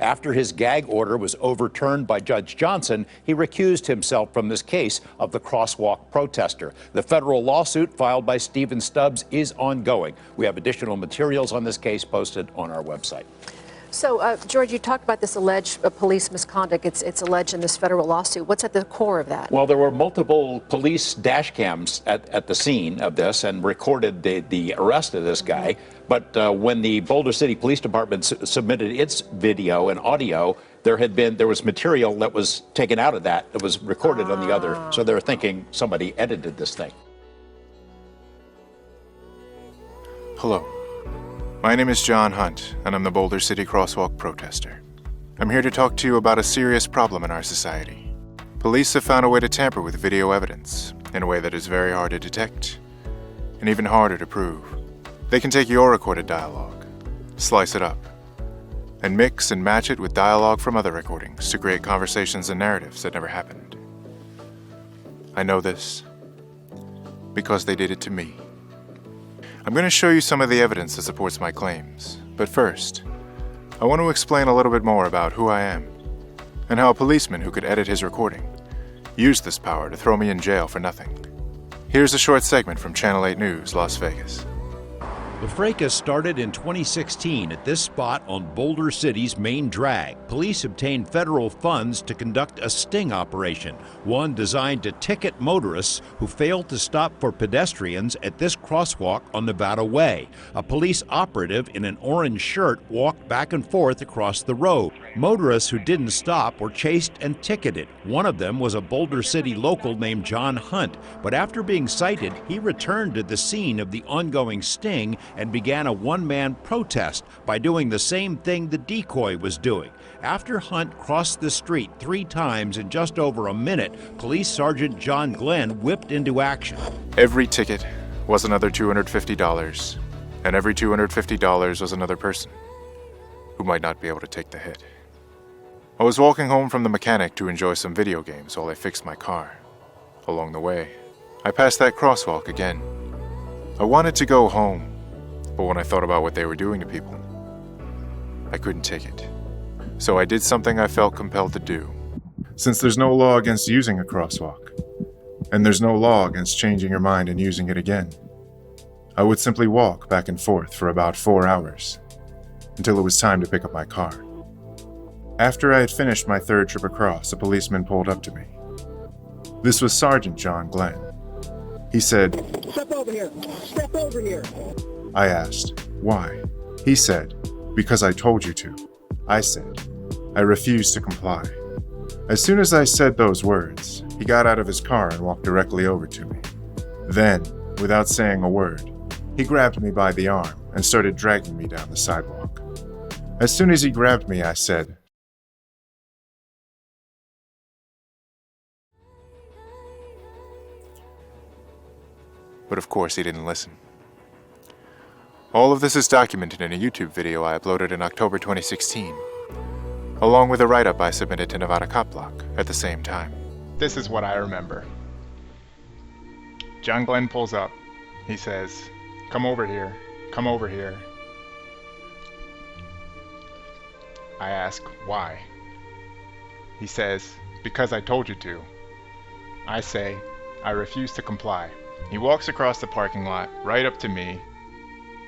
After his gag order was overturned by Judge Johnson, he recused himself from this case of the crosswalk protester. The federal lawsuit filed by Stephen Stubbs is ongoing. We have additional materials on this case posted on our website. So, George, you talked about this alleged police misconduct. It's alleged in this federal lawsuit. What's at the core of that? Well, there were multiple police dash cams at the scene of this and recorded the arrest of this guy. But when the Boulder City Police Department submitted its video and audio, there was material that was taken out of that was recorded on the other. So they're thinking somebody edited this thing. Hello. My name is John Hunt, and I'm the Boulder City Crosswalk protester. I'm here to talk to you about a serious problem in our society. Police have found a way to tamper with video evidence in a way that is very hard to detect, and even harder to prove. They can take your recorded dialogue, slice it up, and mix and match it with dialogue from other recordings to create conversations and narratives that never happened. I know this because they did it to me. I'm going to show you some of the evidence that supports my claims, but first, I want to explain a little bit more about who I am, and how a policeman who could edit his recording used this power to throw me in jail for nothing. Here's a short segment from Channel 8 News, Las Vegas. The fracas started in 2016 at this spot on Boulder City's main drag. Police obtained federal funds to conduct a sting operation, one designed to ticket motorists who failed to stop for pedestrians at this crosswalk on Nevada Way. A police operative in an orange shirt walked back and forth across the road. Motorists who didn't stop were chased and ticketed. One of them was a Boulder City local named John Hunt, but after being cited, he returned to the scene of the ongoing sting and began a one-man protest by doing the same thing the decoy was doing. After Hunt crossed the street 3 times in just over a minute, Police Sergeant John Glenn whipped into action. Every ticket was another $250, and every $250 was another person who might not be able to take the hit. I was walking home from the mechanic to enjoy some video games while I fixed my car. Along the way, I passed that crosswalk again. I wanted to go home, but when I thought about what they were doing to people, I couldn't take it. So I did something I felt compelled to do. Since there's no law against using a crosswalk, and there's no law against changing your mind and using it again, I would simply walk back and forth for about 4 hours, until it was time to pick up my car. After I had finished my 3rd trip across, a policeman pulled up to me. This was Sergeant John Glenn. He said, "Step over here! Step over here!" I asked, why? He said, because I told you to. I said, I refused to comply. As soon as I said those words, he got out of his car and walked directly over to me. Then, without saying a word, he grabbed me by the arm and started dragging me down the sidewalk. As soon as he grabbed me, I said, but of course he didn't listen. All of this is documented in a YouTube video I uploaded in October 2016, along with a write-up I submitted to Nevada Cop Block at the same time. This is what I remember. John Glenn pulls up. He says, "Come over here. Come over here." I ask, why? He says, "Because I told you to." I say, "I refuse to comply." He walks across the parking lot, right up to me,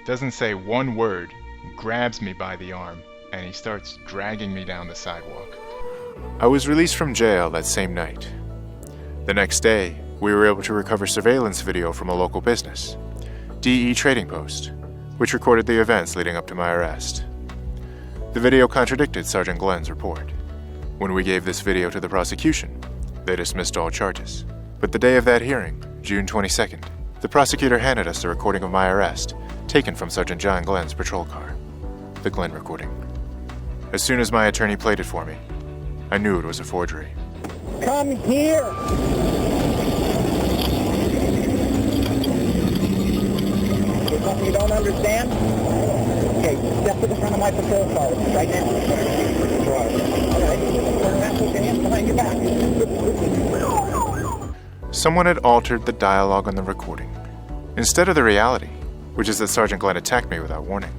doesn't say one word, grabs me by the arm, and he starts dragging me down the sidewalk. I was released from jail that same night. The next day, we were able to recover surveillance video from a local business, DE Trading Post, which recorded the events leading up to my arrest. The video contradicted Sergeant Glenn's report. When we gave this video to the prosecution, they dismissed all charges. But the day of that hearing, June 22nd, the prosecutor handed us a recording of my arrest, taken from Sergeant John Glenn's patrol car, the Glenn recording. As soon as my attorney played it for me, I knew it was a forgery. Come here! You don't understand? Okay, step to the front of my patrol car right now. All right, turn around, put your hands behind your back. Someone had altered the dialogue on the recording. Instead of the reality, which is that Sergeant Glenn attacked me without warning,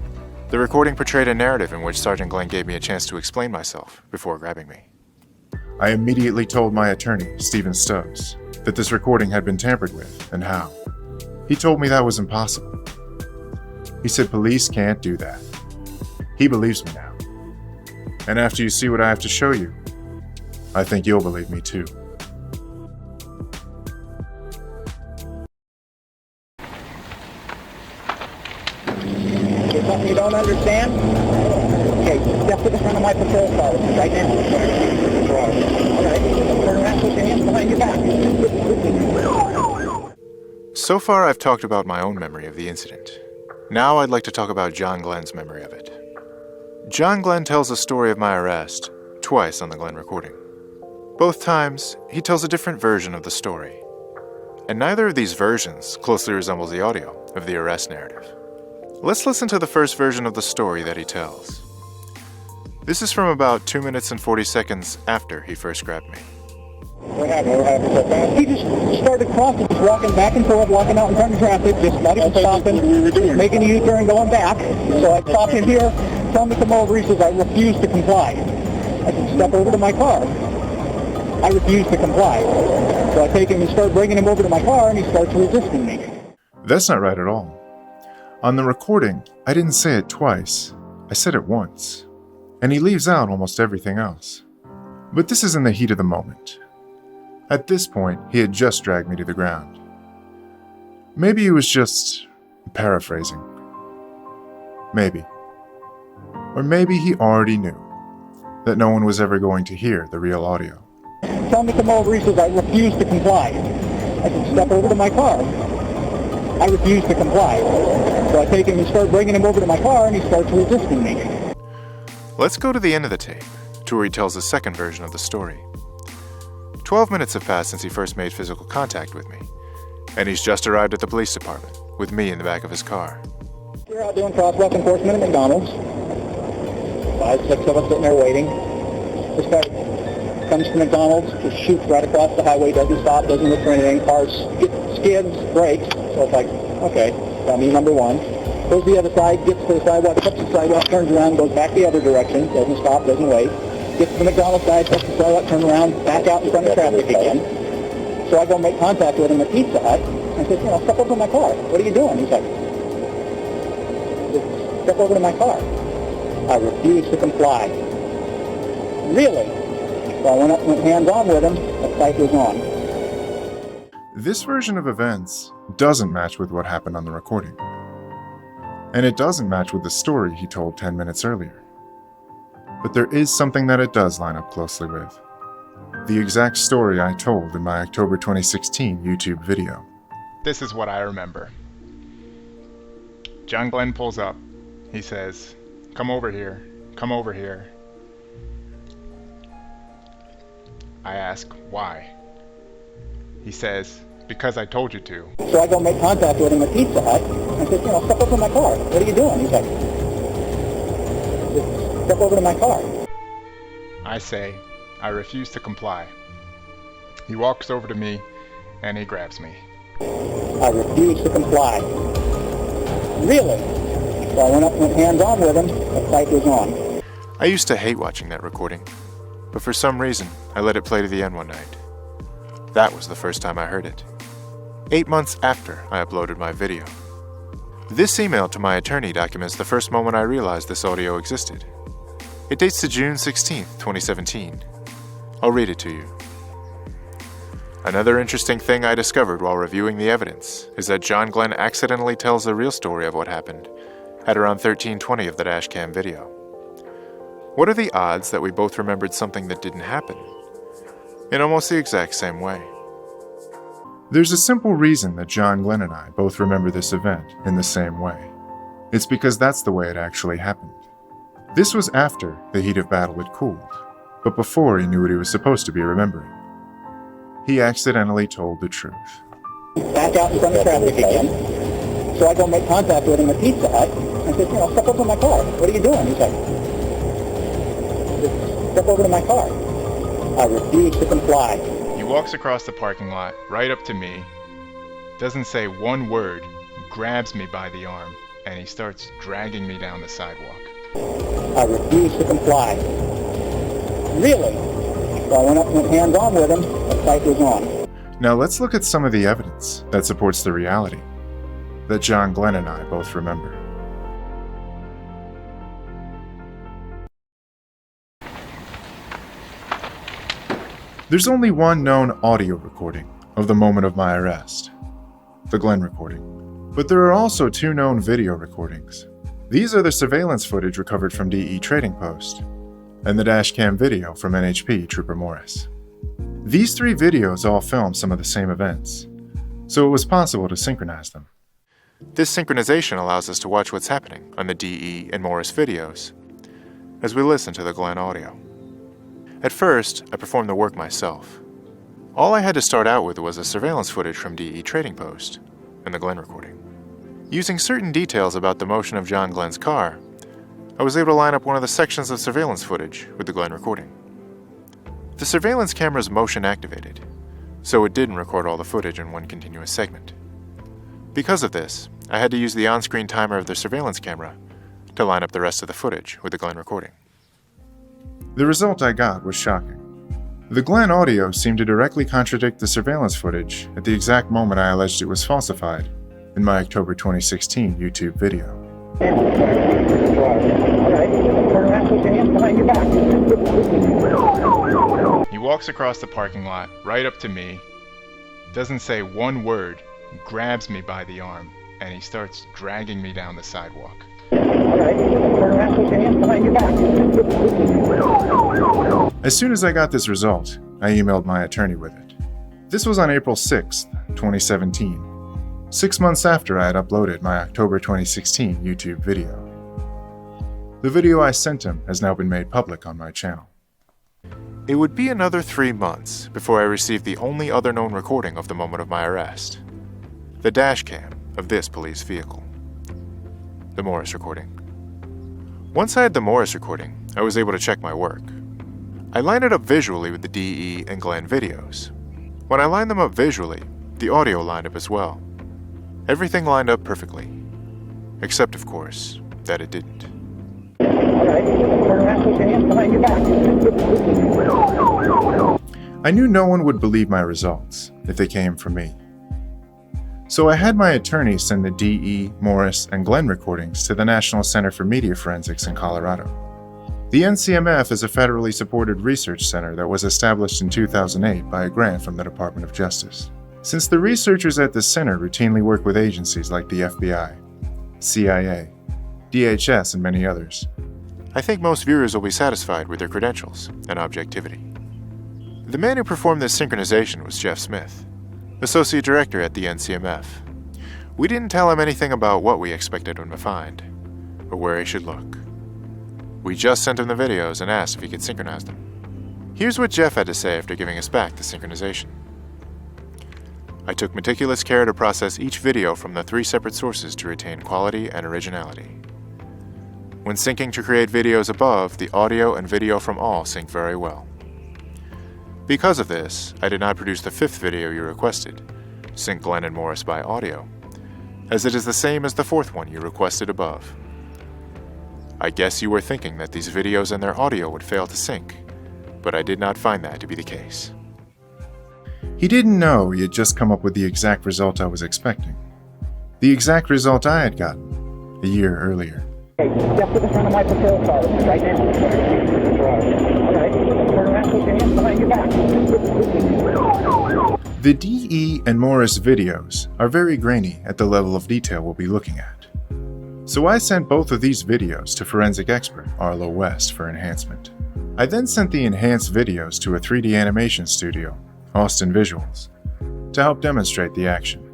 The recording portrayed a narrative in which Sergeant Glenn gave me a chance to explain myself before grabbing me. I immediately told my attorney, Stephen Stubbs, that this recording had been tampered with and how. He told me that was impossible. He said police can't do that. He believes me now. And after you see what I have to show you, I think you'll believe me too. Something you don't understand? Okay, step to the front of my patrol car right now. All right, turn around, put your hands behind your back. So far, I've talked about my own memory of the incident. Now I'd like to talk about John Glenn's memory of it. John Glenn tells a story of my arrest twice on the Glenn recording. Both times, he tells a different version of the story. And neither of these versions closely resembles the audio of the arrest narrative. Let's listen to the first version of the story that he tells. This is from about 2 minutes and 40 seconds after he first grabbed me. What happened? He just started crossing, just walking back and forth, walking out in front of traffic, just not even stopping, making a U-turn, going back. So I stopped him here, tell him to come over. He says, I refuse to comply. I said, step over to my car. I refuse to comply. So I take him and start bringing him over to my car, and he starts resisting me. That's not right at all. On the recording, I didn't say it twice. I said it once. And he leaves out almost everything else. But this is in the heat of the moment. At this point, he had just dragged me to the ground. Maybe he was just paraphrasing. Maybe. Or maybe he already knew that no one was ever going to hear the real audio. Tell him to come over. He says, I refuse to comply. I said, step over to my car. I refuse to comply. So I take him and start bringing him over to my car, and he starts resisting me. Let's go to the end of the tape, to where he tells the second version of the story. 12 minutes have passed since he first made physical contact with me, and he's just arrived at the police department, with me in the back of his car. We're out doing crosswalk enforcement at McDonald's. 5, 6 of us sitting there waiting. This guy comes to McDonald's, just shoots right across the highway, doesn't stop, doesn't look for anything. Cars skids, brakes. So it's like, okay, dummy number one. Goes the other side, gets to the sidewalk, cuts the sidewalk, turns around, goes back the other direction, doesn't stop, doesn't wait. Gets to the McDonald's side, cuts the sidewalk, turns around, back out in front of traffic again. So I go make contact with him at Pizza Hut. I said, step over to my car. What are you doing? He's like, step over to my car. I refuse to comply. Really? So I went hands-on with him. The fight was on. This version of events doesn't match with what happened on the recording. And it doesn't match with the story he told 10 minutes earlier. But there is something that it does line up closely with. The exact story I told in my October 2016 YouTube video. This is what I remember. John Glenn pulls up. He says, come over here. Come over here. I ask, why? He says, because I told you to. So I go make contact with him at Pizza Hut. I said, step over to my car. What are you doing? He's like, step over to my car. I say, I refuse to comply. He walks over to me and he grabs me. I refuse to comply. Really? So I went hands-on with him. The fight was on. I used to hate watching that recording, but for some reason, I let it play to the end one night. That was the first time I heard it. 8 months after I uploaded my video. This email to my attorney documents the first moment I realized this audio existed. It dates to June 16th, 2017. I'll read it to you. Another interesting thing I discovered while reviewing the evidence is that John Glenn accidentally tells the real story of what happened at around 13:20 of the dashcam video. What are the odds that we both remembered something that didn't happen in almost the exact same way? There's a simple reason that John Glenn and I both remember this event in the same way. It's because that's the way it actually happened. This was after the heat of battle had cooled, but before he knew what he was supposed to be remembering. He accidentally told the truth. Back out in front of traffic again. So I go make contact with him at Pizza Hut. I said, step over to my car. What are you doing? He's like, step over to my car. I refuse to comply. He walks across the parking lot, right up to me, doesn't say one word, grabs me by the arm, and he starts dragging me down the sidewalk. I refuse to comply. Really? So I went up and went hands-on with him. The fight was on. Now let's look at some of the evidence that supports the reality that John Glenn and I both remember. There's only one known audio recording of the moment of my arrest, the Glenn recording. But there are also two known video recordings. These are the surveillance footage recovered from DE Trading Post and the dashcam video from NHP Trooper Morris. These three videos all film some of the same events, so it was possible to synchronize them. This synchronization allows us to watch what's happening on the DE and Morris videos as we listen to the Glenn audio. At first, I performed the work myself. All I had to start out with was the surveillance footage from DE Trading Post and the Glenn recording. Using certain details about the motion of John Glenn's car, I was able to line up one of the sections of surveillance footage with the Glenn recording. The surveillance camera's motion activated, so it didn't record all the footage in one continuous segment. Because of this, I had to use the on-screen timer of the surveillance camera to line up the rest of the footage with the Glenn recording. The result I got was shocking. The Glenn audio seemed to directly contradict the surveillance footage at the exact moment I alleged it was falsified in my October 2016 YouTube video. He walks across the parking lot, right up to me, doesn't say one word, grabs me by the arm, and he starts dragging me down the sidewalk. As soon as I got this result, I emailed my attorney with it. This was on April 6, 2017, 6 months after I had uploaded my October 2016 YouTube video. The video I sent him has now been made public on my channel. It would be another 3 months before I received the only other known recording of the moment of my arrest, the dash cam of this police vehicle. The Morris recording. Once I had the Morris recording, I was able to check my work. I lined it up visually with the DE and Glenn videos. When I lined them up visually, the audio lined up as well. Everything lined up perfectly. Except, of course, that it didn't. I knew no one would believe my results if they came from me. So I had my attorney send the DE, Morris, and Glenn recordings to the National Center for Media Forensics in Colorado. The NCMF is a federally supported research center that was established in 2008 by a grant from the Department of Justice. Since the researchers at the center routinely work with agencies like the FBI, CIA, DHS, and many others, I think most viewers will be satisfied with their credentials and objectivity. The man who performed this synchronization was Jeff Smith, Associate Director at the NCMF. We didn't tell him anything about what we expected him to find, or where he should look. We just sent him the videos and asked if he could synchronize them. Here's what Jeff had to say after giving us back the synchronization. I took meticulous care to process each video from the 3 separate sources to retain quality and originality. When syncing to create videos above, the audio and video from all sync very well. Because of this, I did not produce the 5th video you requested, Sync Glenn and Morris by audio, as it is the same as the 4th one you requested above. I guess you were thinking that these videos and their audio would fail to sync, but I did not find that to be the case. He didn't know he had just come up with the exact result I was expecting. The exact result I had gotten a year earlier. Step to the front of my patrol car right now. All right, turn around, put your hands behind your back. The DE and Morris videos are very grainy at the level of detail we'll be looking at. So I sent both of these videos to forensic expert Arlo West for enhancement. I then sent the enhanced videos to a 3D animation studio, Austin Visuals, to help demonstrate the action.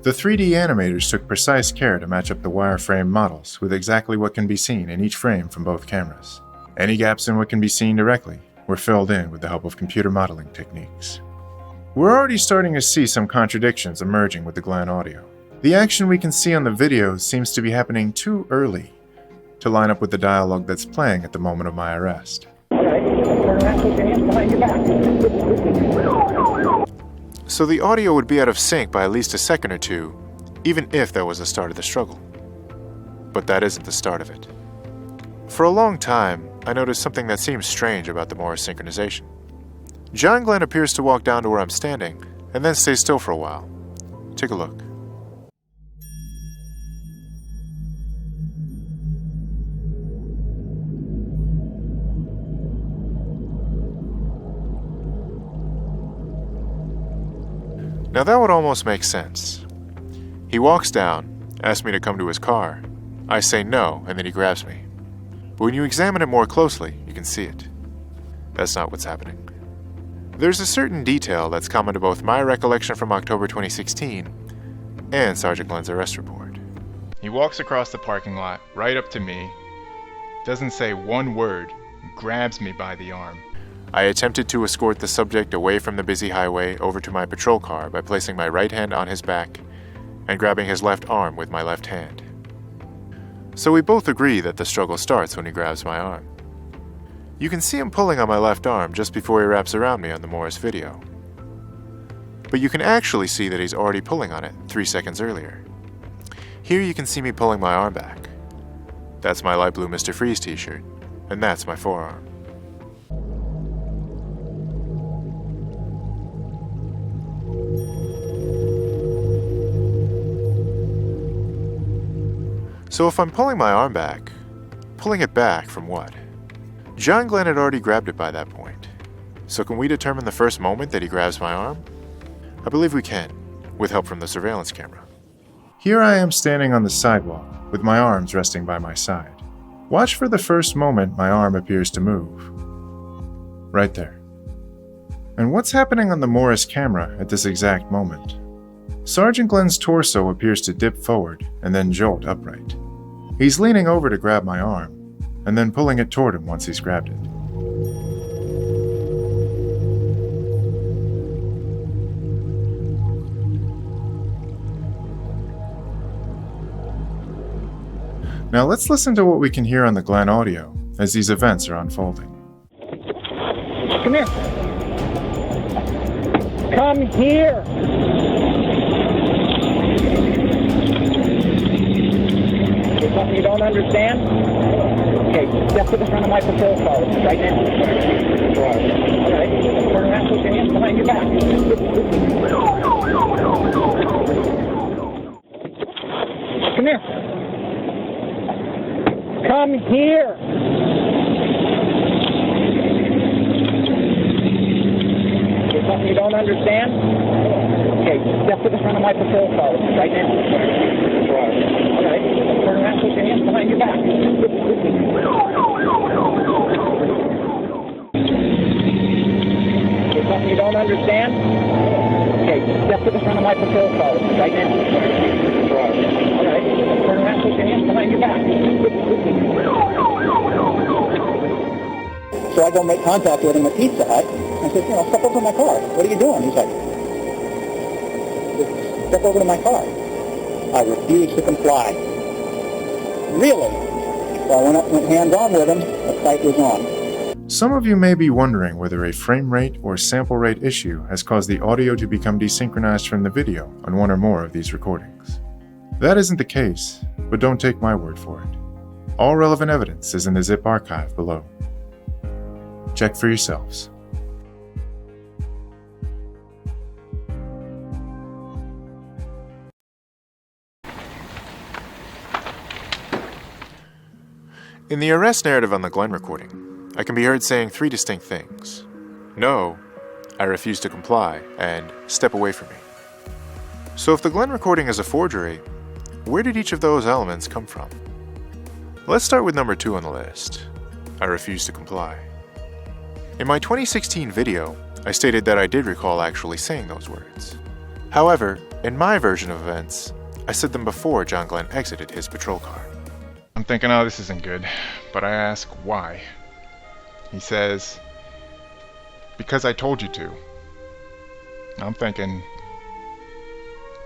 The 3D animators took precise care to match up the wireframe models with exactly what can be seen in each frame from both cameras. Any gaps in what can be seen directly were filled in with the help of computer modeling techniques. We're already starting to see some contradictions emerging with the Glenn audio. The action we can see on the videos seems to be happening too early to line up with the dialogue that's playing at the moment of my arrest. So the audio would be out of sync by at least a second or two, even if that was the start of the struggle. But that isn't the start of it. For a long time, I noticed something that seems strange about the Morris synchronization. John Glenn appears to walk down to where I'm standing, and then stay still for a while. Take a look. Now that would almost make sense. He walks down, asks me to come to his car. I say no, and then he grabs me. But when you examine it more closely, you can see it. That's not what's happening. There's a certain detail that's common to both my recollection from October 2016 and Sergeant Glenn's arrest report. He walks across the parking lot, right up to me, doesn't say one word, grabs me by the arm. I attempted to escort the subject away from the busy highway over to my patrol car by placing my right hand on his back and grabbing his left arm with my left hand. So we both agree that the struggle starts when he grabs my arm. You can see him pulling on my left arm just before he wraps around me on the Morris video. But you can actually see that he's already pulling on it 3 seconds earlier. Here you can see me pulling my arm back. That's my light blue Mr. Freeze t-shirt, and that's my forearm. So if I'm pulling my arm back, pulling it back from what? John Glenn had already grabbed it by that point. So can we determine the first moment that he grabs my arm? I believe we can, with help from the surveillance camera. Here I am standing on the sidewalk, with my arms resting by my side. Watch for the first moment my arm appears to move. Right there. And what's happening on the Morris camera at this exact moment? Sergeant Glenn's torso appears to dip forward and then jolt upright. He's leaning over to grab my arm, and then pulling it toward him once he's grabbed it. Now let's listen to what we can hear on the Glenn audio as these events are unfolding. Come here. Come here. There's something you don't understand? Okay, step to the front of my patrol car right now. All right, turn around, put your hands behind your back. Come here. Come here. There's something you don't understand? Okay, step to the front of my patrol car right now. All right, turn around, put your hands behind your back. There's something you don't understand? Okay, step to the front of my patrol car right now. All right, turn around, put your hands behind your back. So I go make contact with him at Pizza Hut. I said, step over to my car. What are you doing? He's like, step over to my car. I refused to comply. Really? So I went hands-on with him. The fight was on. Some of you may be wondering whether a frame rate or sample rate issue has caused the audio to become desynchronized from the video on one or more of these recordings. That isn't the case, but don't take my word for it. All relevant evidence is in the zip archive below. Check for yourselves. In the arrest narrative on the Glenn recording, I can be heard saying 3 distinct things. No, I refuse to comply, and step away from me. So if the Glenn recording is a forgery, where did each of those elements come from? Let's start with number 2 on the list. I refuse to comply. In my 2016 video, I stated that I did recall actually saying those words. However, in my version of events, I said them before John Glenn exited his patrol car. I'm thinking, oh, this isn't good, but I ask why. He says, because I told you to. I'm thinking,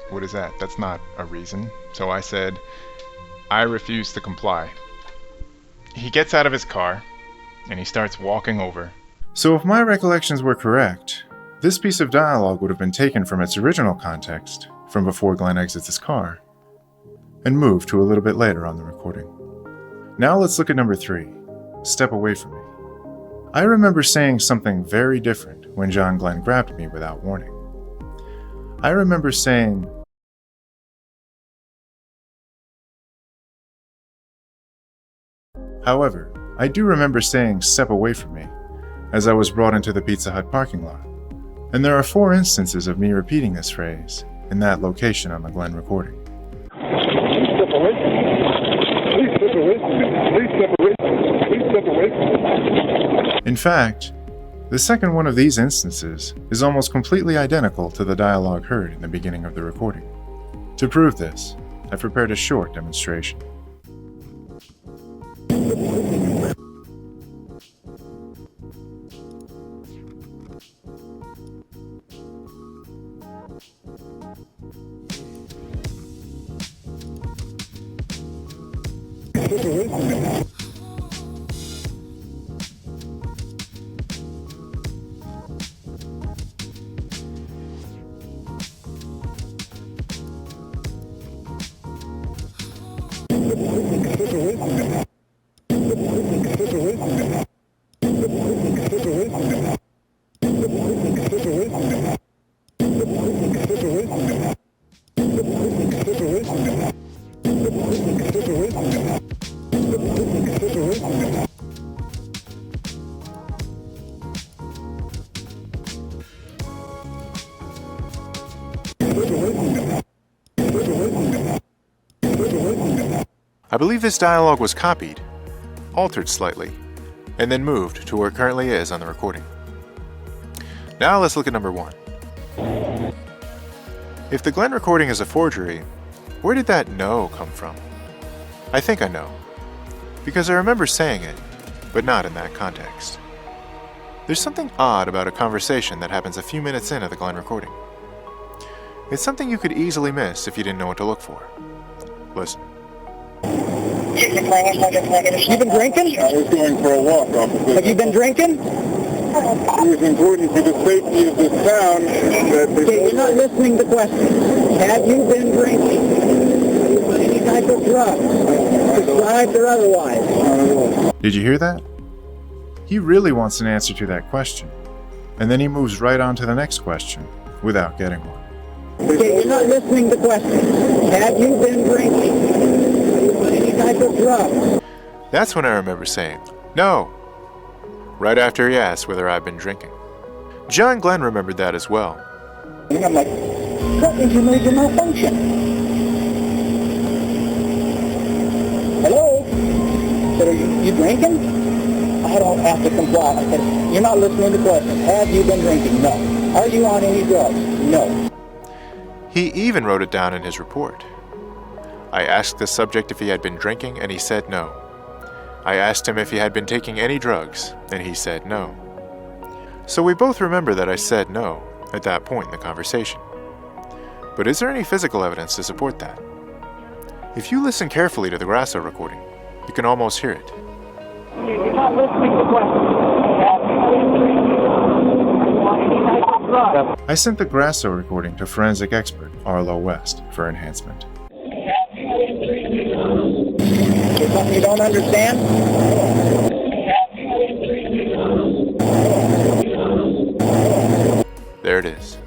what is that? That's not a reason. So I said, I refuse to comply. He gets out of his car, and he starts walking over. So if my recollections were correct, this piece of dialogue would have been taken from its original context, from before Glenn exits his car. and move to a little bit later on the recording. Now let's look at number 3, step away from me. I remember saying something very different when John Glenn grabbed me without warning. I remember saying, however, I do remember saying step away from me as I was brought into the Pizza Hut parking lot, and there are 4 instances of me repeating this phrase in that location on the Glenn recording. Please step away from me. Please step away from me. Please step away from me. Please step away from me. In fact, the second one of these instances is almost completely identical to the dialogue heard in the beginning of the recording. To prove this, I've prepared a short demonstration. I believe this dialogue was copied, altered slightly, and then moved to where it currently is on the recording. Now let's look at number 1. If the Glenn recording is a forgery, where did that "no" come from? I think I know, because I remember saying it, but not in that context. There's something odd about a conversation that happens a few minutes into the Glenn recording. It's something you could easily miss if you didn't know what to look for. Listen. You've been drinking? I was going for a walk, officer. Have you been drinking? It was important to the safety of this town that they... Okay, you're not listening to questions. Have you been drinking? Any type of drugs, prescribed or otherwise? Did you hear that? He really wants an answer to that question, and then he moves right on to the next question without getting one. Okay, you're not listening to questions. Have you been drinking? Any type of drugs? That's when I remember saying, "No," right after he asked whether I've been drinking. John Glenn remembered that as well. And I'm like, what is your major malfunction? Hello? I said, are you drinking? I don't have to comply. I said, you're not listening to questions. Have you been drinking? No. Are you on any drugs? No. He even wrote it down in his report. I asked the subject if he had been drinking, and he said no. I asked him if he had been taking any drugs, and he said no. So we both remember that I said no at that point in the conversation. But is there any physical evidence to support that? If you listen carefully to the Grasso recording, you can almost hear it. You're not listening to questions. I sent the Grasso recording to forensic expert Arlo West for enhancement. There's something you don't understand? There it is.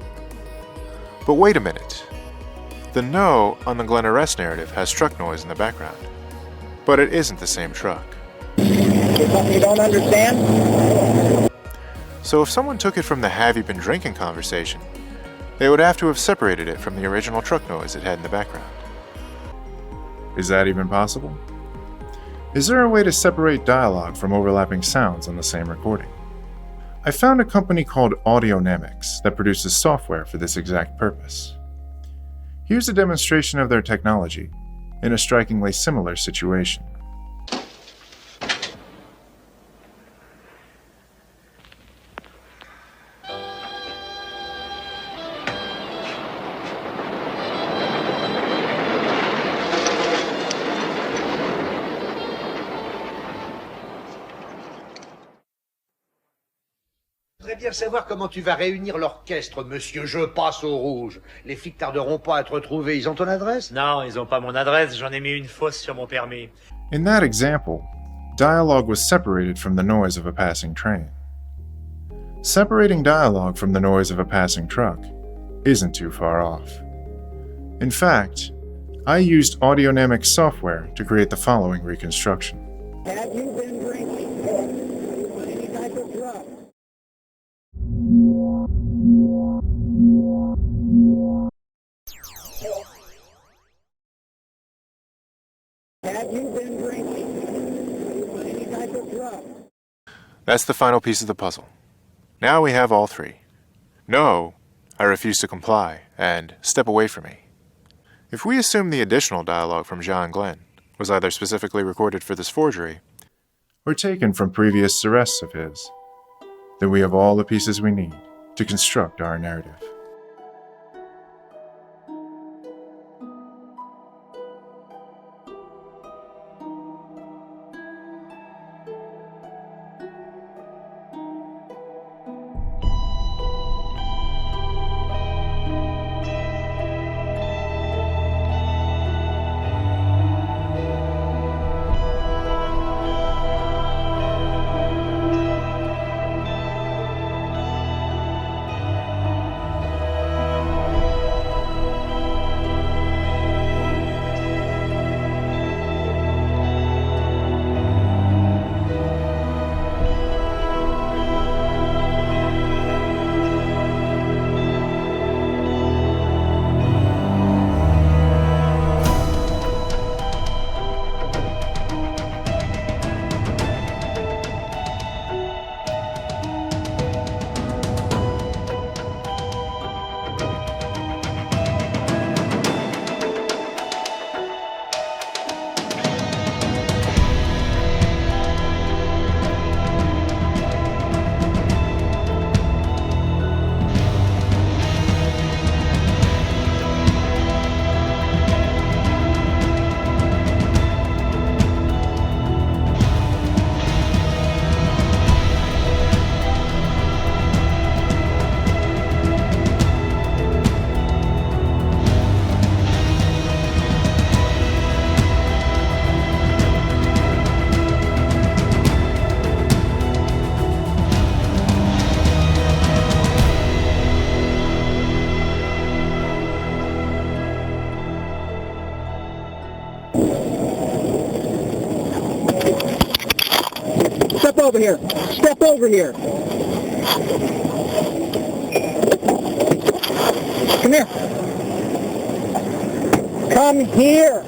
But wait a minute. The "no" on the Glenn arrest narrative has truck noise in the background. But it isn't the same truck. There's something you don't understand? So if someone took it from the "have you been drinking" conversation, they would have to have separated it from the original truck noise it had in the background. Is that even possible? Is there a way to separate dialogue from overlapping sounds on the same recording? I found a company called Audionamics that produces software for this exact purpose. Here's a demonstration of their technology in a strikingly similar situation. Je voudrais bien savoir comment tu vas réunir l'orchestre, monsieur. Je passe au rouge. Les flics tarderont pas à te retrouver. Ils ont ton adresse? Non, ils ont pas mon adresse. J'en ai mis une fausse sur mon permis. In that example, dialogue was separated from the noise of a passing train. Separating dialogue from the noise of a passing truck isn't too far off. In fact, I used Audionamics software to create the following reconstruction. Have you been drinking? Any type of drug? Have you been drinking? Any type of drug? That's the final piece of the puzzle. Now we have all three. No, I refuse to comply, and step away from me. If we assume the additional dialogue from John Glenn was either specifically recorded for this forgery or taken from previous arrests of his, then we have all the pieces we need to construct our narrative. Step over here. Step over here. Come here. Come here.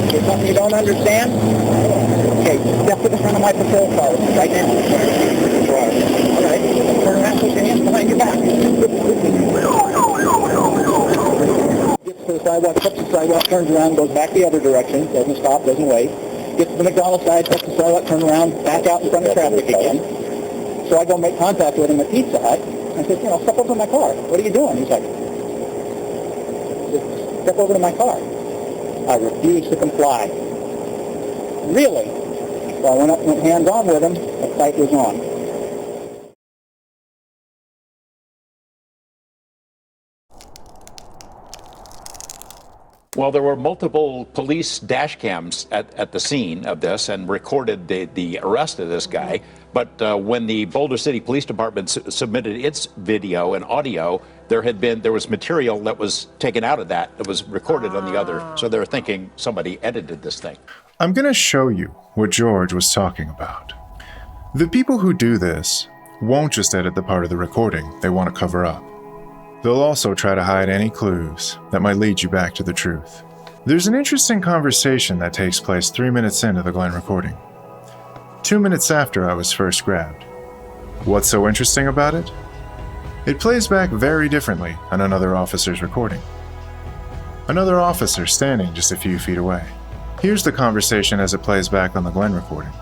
There's something you don't understand? Okay, step to the front of my patrol car right now. All right. Turn around, put your hands behind your back. Gets to the sidewalk, steps to the sidewalk, turns around, goes back the other direction, doesn't stop, doesn't wait. Gets to the McDonald's side, steps to the sidewalk, turn around, back out in front of traffic again. So I go make contact with him at Pizza Hut. I said, step over to my car. What are you doing? He's like, step over to my car. I refuse to comply. Really? So I went up and went hands-on with him. The fight was on. Well, there were multiple police dash cams at the scene of this and recorded the arrest of this guy. But when the Boulder City Police Department submitted its video and audio, there was material that was taken out of that was recorded on the other. So they're thinking somebody edited this thing. I'm going to show you what George was talking about. The people who do this won't just edit the part of the recording they want to cover up. They'll also try to hide any clues that might lead you back to the truth. There's an interesting conversation that takes place 3 minutes into the Glenn recording. 2 minutes after I was first grabbed. What's so interesting about it? It plays back very differently on another officer's recording. Another officer standing just a few feet away. Here's the conversation as it plays back on the Glenn recording.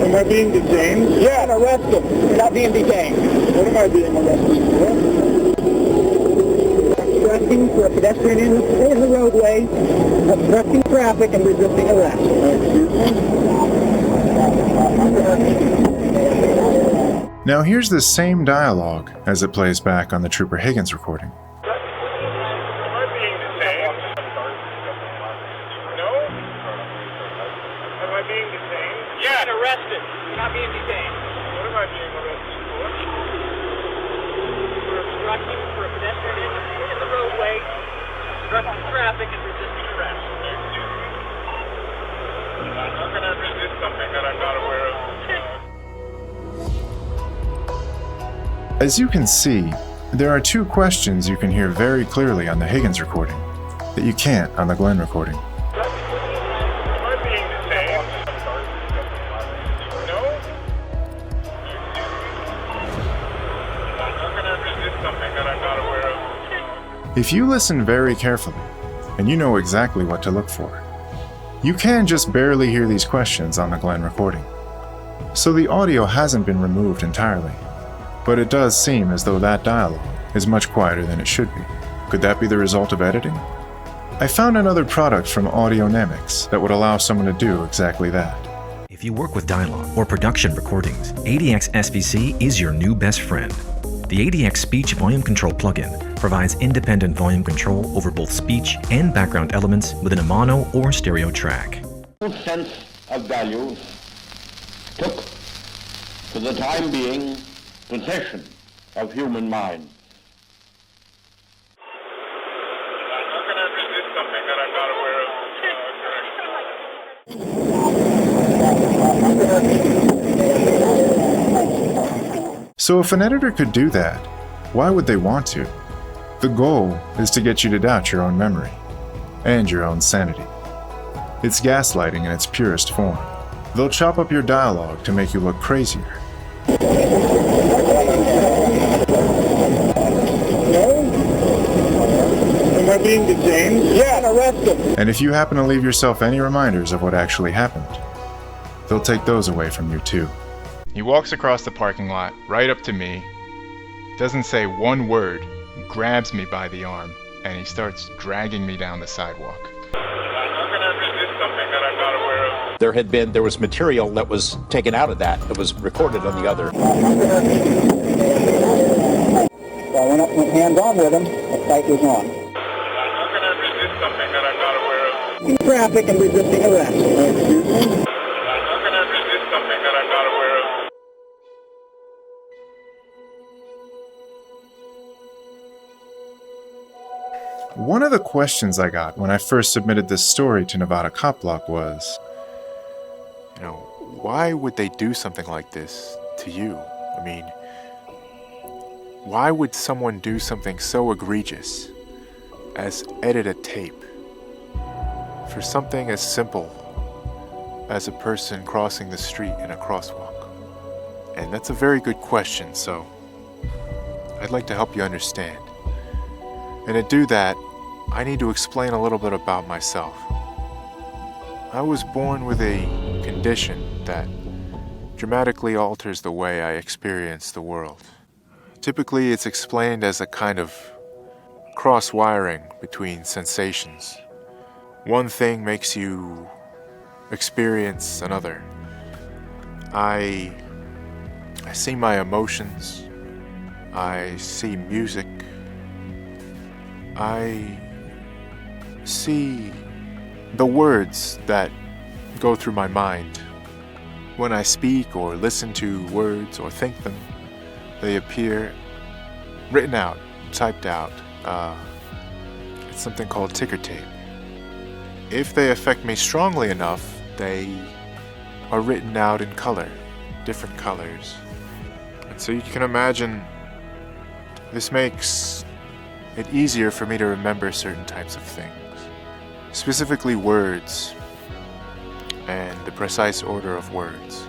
Am I being detained? Yeah, and arrested. You're not being detained. What am I being arrested for? arresting for a pedestrian in the roadway, obstructing traffic and resisting arrest. Now here's the same dialogue as it plays back on the Trooper Higgins recording. Arrested. You're not being detained. What am I being arrested for? For obstructing for a pedestrian in the roadway, obstructing traffic and resisting arrest. How can I resist something that I'm not aware of? As you can see, there are two questions you can hear very clearly on the Higgins recording that you can't on the Glenn recording. If you listen very carefully, and you know exactly what to look for, you can just barely hear these questions on the Glenn recording. So the audio hasn't been removed entirely, but it does seem as though that dialogue is much quieter than it should be. Could that be the result of editing? I found another product from Audionamics that would allow someone to do exactly that. If you work with dialogue or production recordings, ADX SVC is your new best friend. The ADX Speech Volume Control plugin provides independent volume control over both speech and background elements within a mono or stereo track. Sense of value took, for the time being, possession of human mind. How can I resist something that I'm not aware of? So if an editor could do that, why would they want to? The goal is to get you to doubt your own memory and your own sanity. It's gaslighting in its purest form. They'll chop up your dialogue to make you look crazier. Am I being detained? Yeah, arrested. And if you happen to leave yourself any reminders of what actually happened, they'll take those away from you too. He walks across the parking lot, right up to me, doesn't say one word, grabs me by the arm, and he starts dragging me down the sidewalk. How can I resist something that I'm not aware of? There was material that was taken out of that was recorded on the other. So I went hands-on with him. The fight was on. How can I resist something that I'm not aware of? In traffic and resisting arrest. How can I resist something that I'm not aware of? One of the questions I got when I first submitted this story to Nevada Cop Block was, why would they do something like this to you? I mean, why would someone do something so egregious as edit a tape for something as simple as a person crossing the street in a crosswalk? And that's a very good question, so I'd like to help you understand. And to do that, I need to explain a little bit about myself. I was born with a condition that dramatically alters the way I experience the world. Typically, it's explained as a kind of cross-wiring between sensations. One thing makes you experience another. I see my emotions. I see music. I see the words that go through my mind. When I speak or listen to words or think them, they appear written out, typed out. It's something called ticker tape. If they affect me strongly enough, they are written out in color, different colors. And so you can imagine this makes it easier for me to remember certain types of things, specifically words and the precise order of words.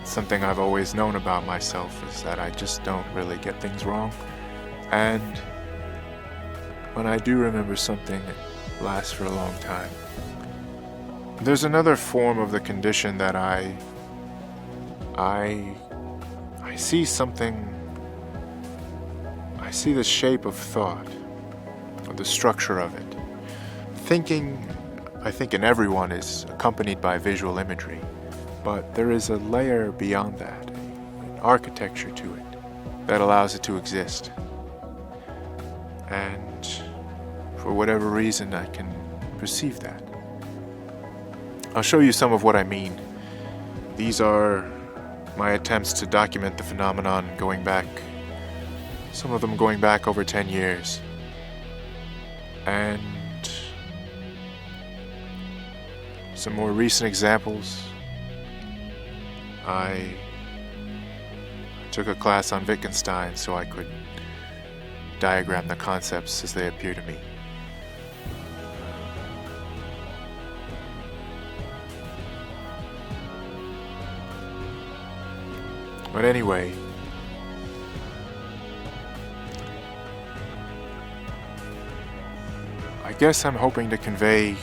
Something I've always known about myself is that I just don't really get things wrong, and when I do remember something, it lasts for a long time. There's another form of the condition that I see something. I see the shape of thought the structure of it. Thinking, I think in everyone, is accompanied by visual imagery, but there is a layer beyond that, an architecture to it, that allows it to exist. And for whatever reason, I can perceive that. I'll show you some of what I mean. These are my attempts to document the phenomenon going back, some of them going back over 10 years. And some more recent examples. I took a class on Wittgenstein so I could diagram the concepts as they appear to me. But anyway, I guess I'm hoping to convey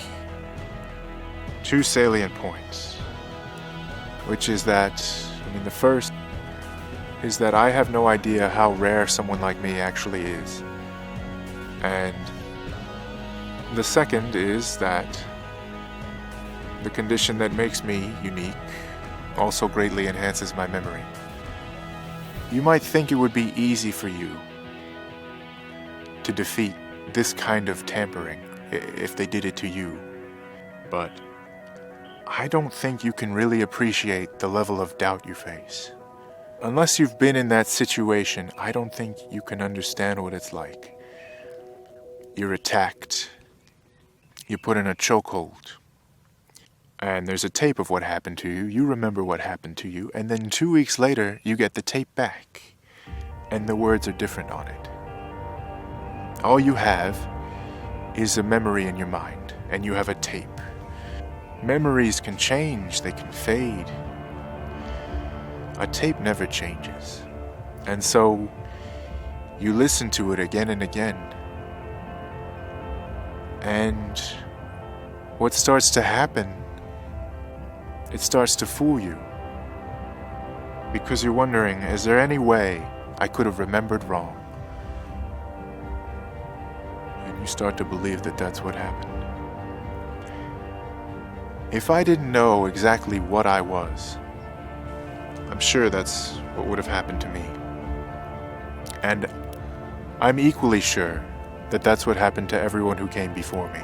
two salient points, which is that, the first is that I have no idea how rare someone like me actually is. And the second is that the condition that makes me unique also greatly enhances my memory. You might think it would be easy for you to defeat this kind of tampering if they did it to you, but I don't think you can really appreciate the level of doubt you face. Unless you've been in that situation, I don't think you can understand what it's like. You're attacked, you're put in a chokehold, and there's a tape of what happened to you, you remember what happened to you, and then 2 weeks later, you get the tape back, and the words are different on it. All you have is a memory in your mind, and you have a tape. Memories can change, they can fade. A tape never changes. And so, you listen to it again and again. And what starts to happen, it starts to fool you. Because you're wondering, is there any way I could have remembered wrong? And you start to believe that that's what happened. If I didn't know exactly what I was, I'm sure that's what would have happened to me. And I'm equally sure that that's what happened to everyone who came before me.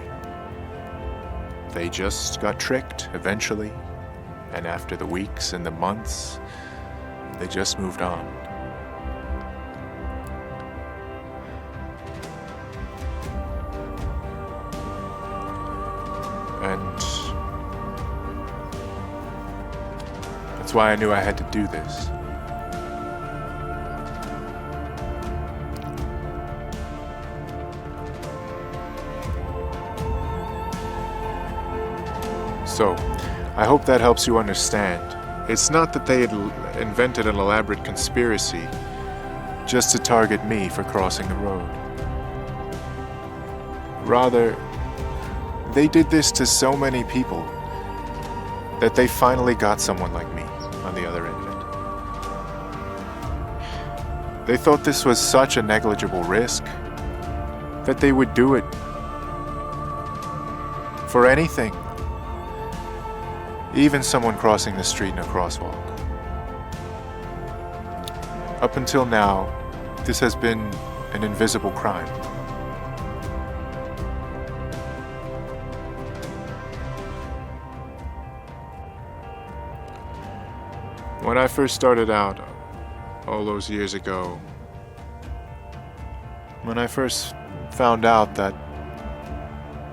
They just got tricked eventually, and after the weeks and the months, they just moved on. And that's why I knew I had to do this. So, I hope that helps you understand. It's not that they had invented an elaborate conspiracy just to target me for crossing the road. Rather, they did this to so many people that they finally got someone like me on the other end of it. They thought this was such a negligible risk that they would do it for anything. Even someone crossing the street in a crosswalk. Up until now, this has been an invisible crime. When I first started out, all those years ago, when I first found out that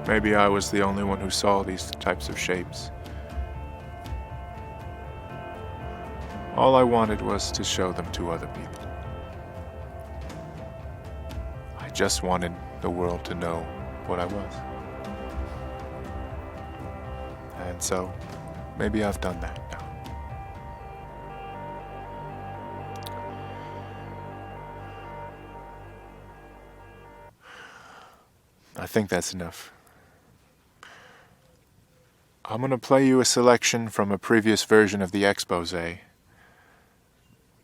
maybe I was the only one who saw these types of shapes, all I wanted was to show them to other people. I just wanted the world to know what I was. And so, maybe I've done that now. I think that's enough. I'm going to play you a selection from a previous version of the expose,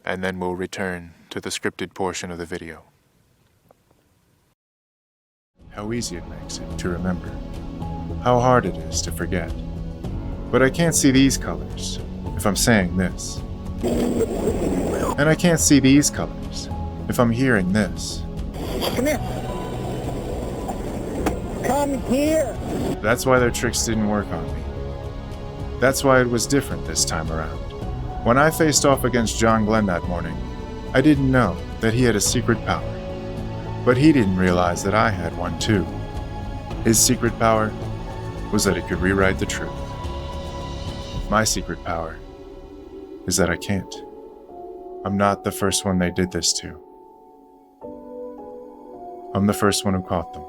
and then we'll return to the scripted portion of the video. how easy it makes it to remember, how hard it is to forget. But I can't see these colors if I'm saying this. And I can't see these colors if I'm hearing this. Come here. Come here. That's why their tricks didn't work on me. That's why it was different this time around. When I faced off against John Glenn that morning, I didn't know that he had a secret power. But he didn't realize that I had one too. His secret power was that he could rewrite the truth. My secret power is that I can't. I'm not the first one they did this to. I'm the first one who caught them.